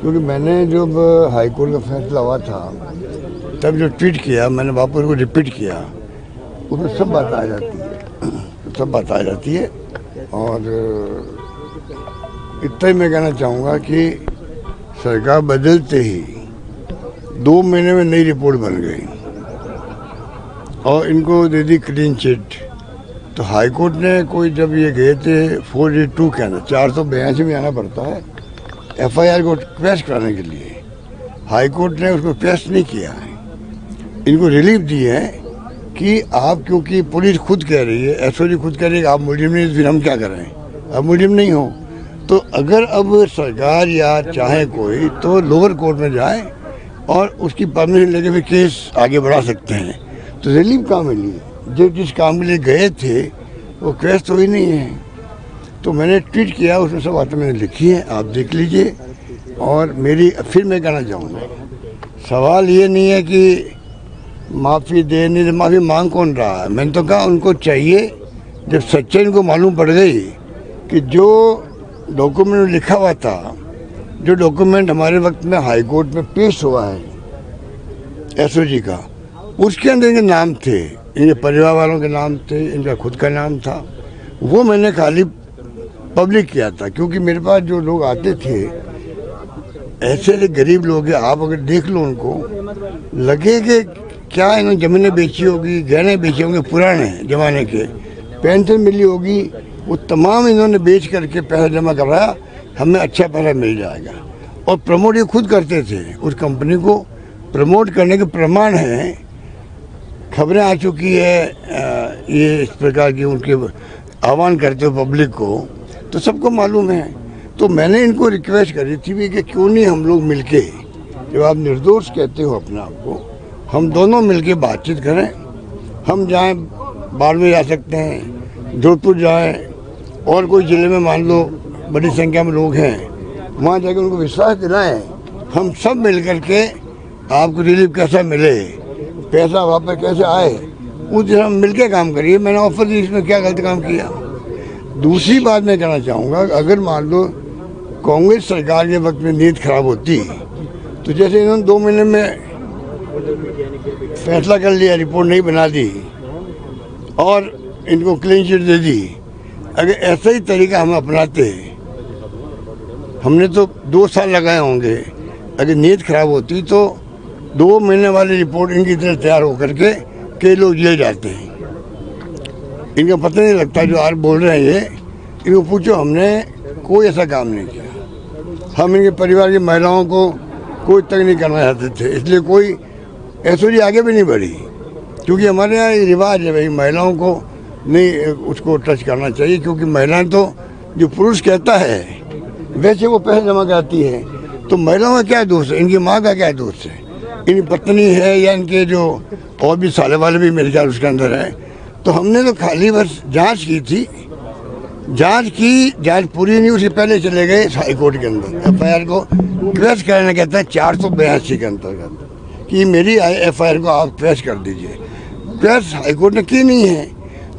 क्योंकि मैंने जब हाई कोर्ट का फैसला हुआ था तब जो ट्वीट किया मैंने वापस को रिपीट किया, उसमें सब बात आ जाती है, सब बात आ जाती है। और इतना ही मैं कहना चाहूँगा कि सरकार बदलते ही 2 महीने में नई रिपोर्ट बन गई और इनको दे दी क्लीन चिट। तो हाई कोर्ट ने कोई जब ये गए थे 482 के अंदर 482 में आना पड़ता है एफआईआर को क्वेश कराने के लिए, हाई कोर्ट ने उसको क्वेश नहीं किया है। इनको रिलीफ दी है कि आप, क्योंकि पुलिस खुद कह रही है, एसओजी खुद कह रही है कि आप मुलजिम नहीं, फिर हम क्या करें, अब मुलजिम नहीं हो। तो अगर अब सरकार या चाहे कोई तो लोअर कोर्ट में जाए और उसकी परमिशन लेके फिर केस आगे बढ़ा सकते हैं। तो रिलीफ कहाँ मिली है? जो जिस काम के लिए गए थे वो केस तो ही नहीं है। तो मैंने ट्वीट किया, उसमें सब बातें मैंने लिखी हैं, आप देख लीजिए। और मेरी फिर मैं कहना चाहूँगा, सवाल ये नहीं है कि माफ़ी दे नहीं दे, माफ़ी मांग कौन रहा है। मैंने तो कहा उनको चाहिए, जब सच्चाई इनको मालूम पड़ गई कि जो डॉक्यूमेंट लिखा हुआ था, जो डॉक्यूमेंट हमारे वक्त में हाई कोर्ट में पेश हुआ है एसओजी का, उसके अंदर इनके नाम थे, इनके परिवार वालों के नाम थे, इनका खुद का नाम था। वो मैंने खाली पब्लिक किया था, क्योंकि मेरे पास जो लोग आते थे ऐसे ऐसे गरीब लोग हैं, आप अगर देख लो उनको लगे कि क्या इन्होंने ज़मीनें बेची होगी, गहने बेचे होंगे पुराने ज़माने के, पेंशन मिली होगी, वो तमाम इन्होंने बेच करके पैसा जमा कराया, हमें अच्छा पैसा मिल जाएगा। और प्रमोट ये खुद करते थे, उस कंपनी को प्रमोट करने के प्रमाण हैं, खबरें आ चुकी है, ये इस प्रकार की उनके आह्वान करते हो पब्लिक को, तो सबको मालूम है। तो मैंने इनको रिक्वेस्ट करी थी भी कि क्यों नहीं हम लोग मिलके, जब आप निर्दोष कहते हो अपने आप को, हम दोनों मिलके बातचीत करें। हम जाएं, बाड़मेर जा सकते हैं, जोधपुर जाएं, और कोई ज़िले में मान लो बड़ी संख्या में लोग हैं, वहाँ जाकर उनको विश्वास दिलाएं। हम सब मिल कर के आपको रिलीफ कैसा मिले, पैसा वापस कैसे आए, उस दिन हम मिल के काम करिए। मैंने ऑफर दी, इसमें क्या गलत काम किया। दूसरी बात मैं कहना चाहूँगा, अगर मान लो कांग्रेस सरकार के वक्त में नीयत खराब होती, तो जैसे इन्होंने 2 महीने में फैसला कर लिया, रिपोर्ट नहीं बना दी और इनको क्लीन चिट दे दी, अगर ऐसा ही तरीका हम अपनाते, हमने तो 2 साल लगाए होंगे, अगर नीयत खराब होती तो 2 महीने वाली रिपोर्ट इनकी तरह तैयार होकर के कई लोग जेल जाते हैं। इनका पता नहीं लगता, जो आज बोल रहे हैं ये, इनको पूछो, हमने कोई ऐसा काम नहीं किया। हम इनके परिवार की महिलाओं को कोई तक नहीं करना चाहते थे, इसलिए कोई एसओजी आगे भी नहीं बढ़ी, क्योंकि हमारे यहाँ ये रिवाज है भाई, महिलाओं को नहीं उसको टच करना चाहिए, क्योंकि महिलाएं तो जो पुरुष कहता है वैसे वो पैसे जमा कराती है। तो महिलाओं का क्या दोष है, इनकी माँ का क्या दोष है, इनकी पत्नी है या इनके जो और भी साले वाले भी मेरे ख्याल उसके अंदर है। तो हमने तो खाली बस जांच की थी, जांच पूरी नहीं, उससे पहले चले गए हाई कोर्ट के अंदर एफआईआर को क्वेश करने, कहता है 482 के अंतर्गत कि मेरी एफआईआर को आप क्वेश कर दीजिए। क्वेश हाई कोर्ट ने की नहीं है,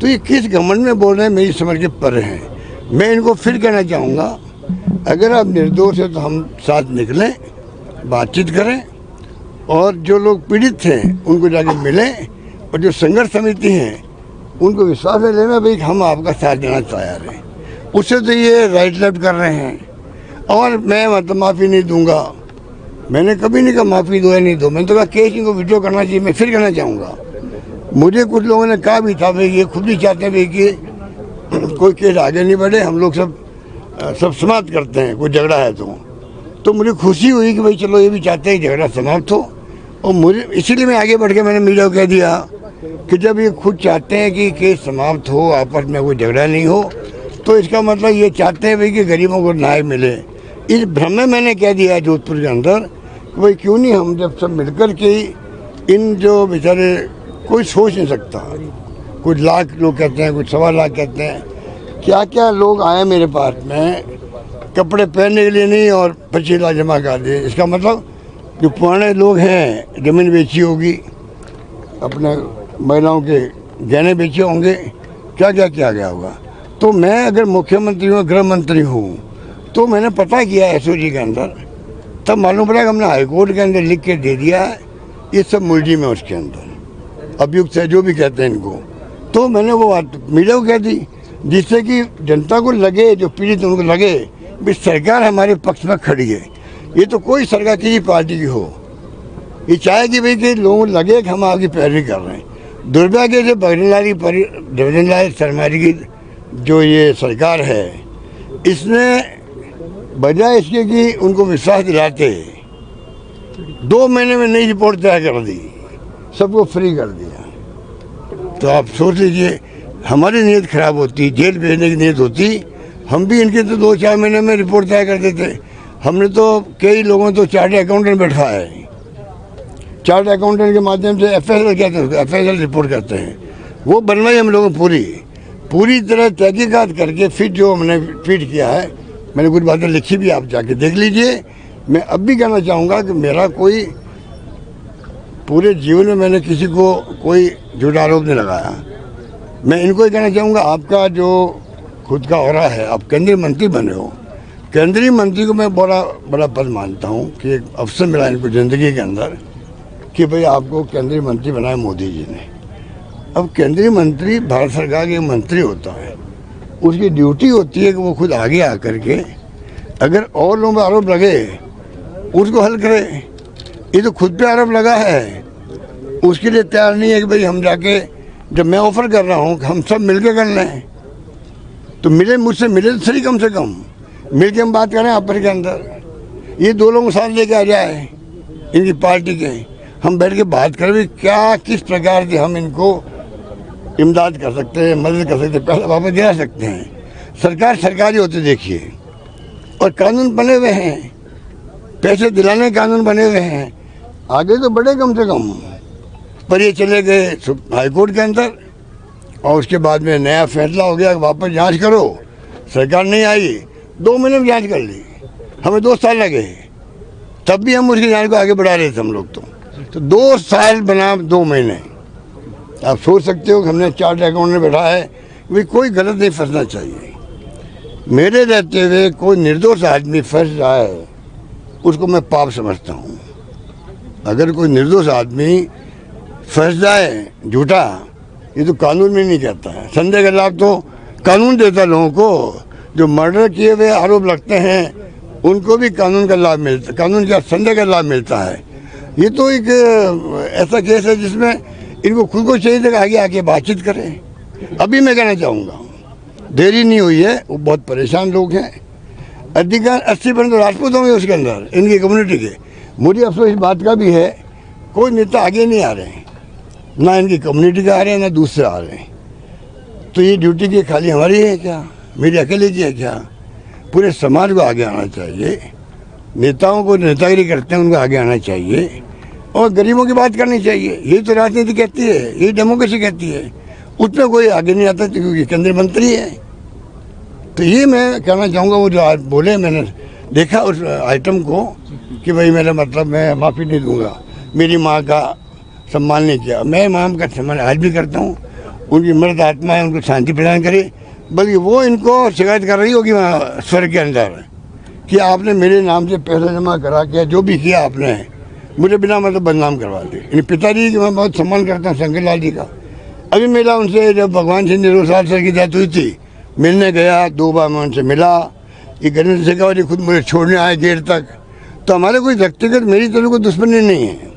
तो ये किस घमंड में बोल रहे हैं, मेरी समझ के परे हैं। मैं इनको फिर कहना चाहूँगा, अगर आप निर्दोष है तो हम साथ निकलें, बातचीत करें, और जो लोग पीड़ित हैं उनको जाके मिलें, और जो संघर्ष समिति हैं उनको विश्वास में लेना भाई हम आपका साथ देना तैयार हैं। उससे तो ये राइट लेफ्ट कर रहे हैं। और मैं मतलब माफ़ी नहीं दूंगा, मैंने कभी नहीं कहा माफ़ी दो या नहीं दो, मैंने तो कहा केस इनको विड्रॉ करना चाहिए। मैं फिर कहना चाहूँगा, मुझे कुछ लोगों ने कहा भी था भाई ये खुद भी चाहते हैं कि कोई केस आगे नहीं बढ़े, हम लोग सब समाप्त करते हैं, कोई झगड़ा है तो मुझे खुशी हुई कि भाई चलो ये भी चाहते हैं झगड़ा समाप्त हो। और मुझे इसीलिए मैं आगे बढ़ के मैंने मीडिया को कह दिया कि जब ये खुद चाहते हैं कि केस समाप्त हो, आपस में कोई झगड़ा नहीं हो, तो इसका मतलब ये चाहते हैं भाई कि गरीबों को न्याय मिले। इस भ्रम में मैंने कह दिया जोधपुर के अंदर कि भाई क्यों नहीं हम जब सब मिलकर के इन जो बेचारे कोई सोच नहीं सकता, कुछ लाख लोग कहते हैं, कुछ 1.25 लाख कहते हैं, क्या क्या लोग आए मेरे पास में कपड़े पहनने के लिए नहीं और 25 लाख जमा कर दिए। इसका मतलब जो पुराने लोग हैं ज़मीन बेची होगी, अपने महिलाओं के गहने बेचे होंगे, क्या क्या किया गया होगा। तो मैं अगर मुख्यमंत्री हूँ, गृह मंत्री हूँ, तो मैंने पता किया एसओजी के अंदर तब मालूम पड़ा कि हमने हाईकोर्ट के अंदर लिख के दे दिया है, ये सब मुलजिम है उसके अंदर, अभियुक्त है जो भी कहते हैं इनको। तो मैंने वो बात मीडिया को कह दी, जिससे कि जनता को लगे, जो पीड़ित उनको लगे भी सरकार हमारे पक्ष में खड़ी है। ये तो कोई सरकार किसी पार्टी की हो, ये चाहेगी भाई कि लोगों को लगे कि हम आपकी पैरवी कर रहे हैं। दुर्भाग्य से भजन लाल शर्मा की जो ये सरकार है, इसने बजाय इसके कि उनको विश्वास दिलाते 2 महीने में नई रिपोर्ट तैयार कर दी, सबको फ्री कर दिया। तो आप सोच लीजिए, हमारी नीयत खराब होती, जेल भेजने की नीयत होती, हम भी इनके तो 2-4 महीने में रिपोर्ट तैयार कर देते। हमने तो कई लोगों तो चार्टर्ड अकाउंटेंट बैठा है, चार्टर्ड अकाउंटेंट के माध्यम से FSL कहते हैं, FSL रिपोर्ट करते हैं, वो बनवाई हम लोगों पूरी तरह तहकीकात करके फिर जो हमने ट्वीट किया है, मैंने कुछ बातें लिखी भी, आप जाके देख लीजिए। मैं अब भी कहना चाहूँगा कि मेरा कोई पूरे जीवन में मैंने किसी को कोई झूठा आरोप नहीं लगाया। मैं इनको ही कहना चाहूँगा, आपका जो खुद का औरा है, आप केंद्रीय मंत्री बने हो, केंद्रीय मंत्री को मैं बड़ा पद मानता हूँ कि एक अवसर मिला इनको ज़िंदगी के अंदर कि भाई आपको केंद्रीय मंत्री बनाया मोदी जी ने। अब केंद्रीय मंत्री भारत सरकार के मंत्री होता है, उसकी ड्यूटी होती है कि वो खुद आगे आकर के अगर और लोगों पर आरोप लगे उसको हल करे। ये तो खुद पे आरोप लगा है, उसके लिए तैयार नहीं है कि भाई हम जाके, जब मैं ऑफर कर रहा हूँ कि हम सब मिलके कर लें, तो मुझसे मिले तो सही, कम से कम मिल के हम बात करें आपस के अंदर। ये 2 लोगों को साथ लेके आ जाए इनकी पार्टी के, हम बैठ के बात करें भी क्या किस प्रकार से हम इनको इमदाद कर सकते हैं, मदद कर सकते हैं, पैसा वापस दिला सकते हैं। सरकार सरकारी होती देखिए, और कानून बने हुए हैं, पैसे दिलाने के कानून बने हुए हैं, आगे तो बढ़े कम से कम। पर ये चले गए हाईकोर्ट के अंदर, और उसके बाद में नया फैसला हो गया, वापस जांच करो। सरकार नहीं आई, 2 महीने में जांच कर ली, हमें 2 साल लगे, तब भी हम उसकी जांच को आगे बढ़ा रहे थे हम लोग। तो 2 साल बना 2 महीने। आप सोच सकते हो कि हमने चार्टर्ड अकाउंट में बैठा है, भाई कोई गलत नहीं फंसना चाहिए। मेरे रहते हुए कोई निर्दोष आदमी फंस जाए, उसको मैं पाप समझता हूँ। अगर कोई निर्दोष आदमी फंस जाए झूठा, ये तो कानून में नहीं कहता है। संदेह का लाभ तो कानून देता है लोगों को, जो मर्डर किए हुए आरोप लगते हैं उनको भी कानून का लाभ मिलता, कानून का संदेह का लाभ मिलता है। ये तो एक ऐसा केस है जिसमें इनको खुद को चाहिए था आगे आके बातचीत करें। अभी मैं कहना चाहूँगा, देरी नहीं हुई है, वो बहुत परेशान लोग हैं, अधिकांश 80% तो राजपूत होंगे उसके अंदर, इनकी कम्युनिटी के। मुझे अफसोस इस बात का भी है, कोई नेता आगे नहीं आ रहे हैं, ना इनकी कम्युनिटी का आ रहे हैं, ना दूसरे आ रहे हैं। तो ये ड्यूटी की खाली हमारी है क्या, मेरी अकेले की है क्या? पूरे समाज को आगे आना चाहिए। नेताओं को नेतागिरी करते हैं उनको आगे आना चाहिए, और गरीबों की बात करनी चाहिए। यही तो राजनीति कहती है, यही डेमोक्रेसी कहती है। उसमें कोई आगे नहीं आता क्योंकि केंद्रीय मंत्री है। तो ये मैं कहना चाहूँगा, वो जो आज बोले, मैंने देखा उस आइटम को कि भाई मेरा मतलब मैं माफ़ी नहीं दूंगा, मेरी माँ का सम्मान नहीं किया। मैं माँ का सम्मान आज भी करता हूँ, उनकी मृत आत्मा है, उनको शांति प्रदान करे। बल्कि वो इनको शिकायत कर रही होगी वहाँ स्वर्ग के अंदर कि आपने मेरे नाम से पैसा जमा करा के जो भी किया आपने, मुझे बिना मतलब बदनाम करवा दी। इन पिताजी की मैं बहुत सम्मान करता हूँ, शंकर लाल जी का। अभी मिला उनसे, जब भगवान सिंह निरोसाल सर की डेथ हुई थी, मिलने गया, 2 बार मैं उनसे मिला। ये गणेश शेखावत खुद मुझे छोड़ने आए गेट तक। तो हमारे कोई व्यक्तिगत मेरी तरफ कोई दुश्मनी नहीं है।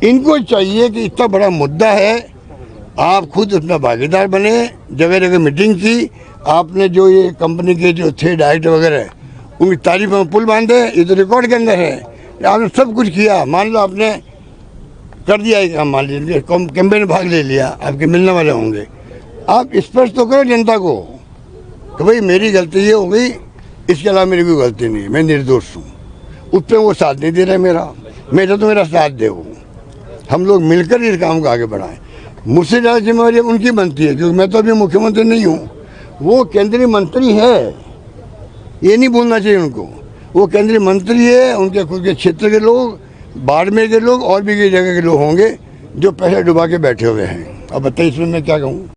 इनको चाहिए कि इतना बड़ा मुद्दा है, आप खुद उसमें भागीदार बने, जगह जगह मीटिंग की, आपने जो ये कंपनी के जो थे डायरेक्टर वगैरह, उनकी तारीफ में पुल बांधे। ये तो रिकॉर्ड के अंदर है, आपने सब कुछ किया। मान लो आपने कर दिया ये काम, मान लीजिए कैंपेन में भाग ले लिया, आपके मिलने वाले होंगे, आप स्पष्ट तो करो जनता को कि भाई मेरी गलती ये हो गई, इसके अलावा मेरी कोई गलती नहीं है, मैं निर्दोष हूँ। उस पर वो साथ नहीं दे रहे मेरा तो मेरा साथ दे वो। हम लोग मिलकर इस काम को आगे बढ़ाएं। मुझसे ज़्यादा जिम्मेवारी उनकी बनती है, क्योंकि मैं तो अभी मुख्यमंत्री नहीं हूँ, वो केंद्रीय मंत्री है, ये नहीं भूलना चाहिए उनको। वो केंद्रीय मंत्री है, उनके खुद के क्षेत्र के लोग, बाड़मेर के लोग और भी कई जगह के लोग होंगे जो पैसे डुबा के बैठे हुए हैं। अब बताइए इसमें मैं क्या कहूँ।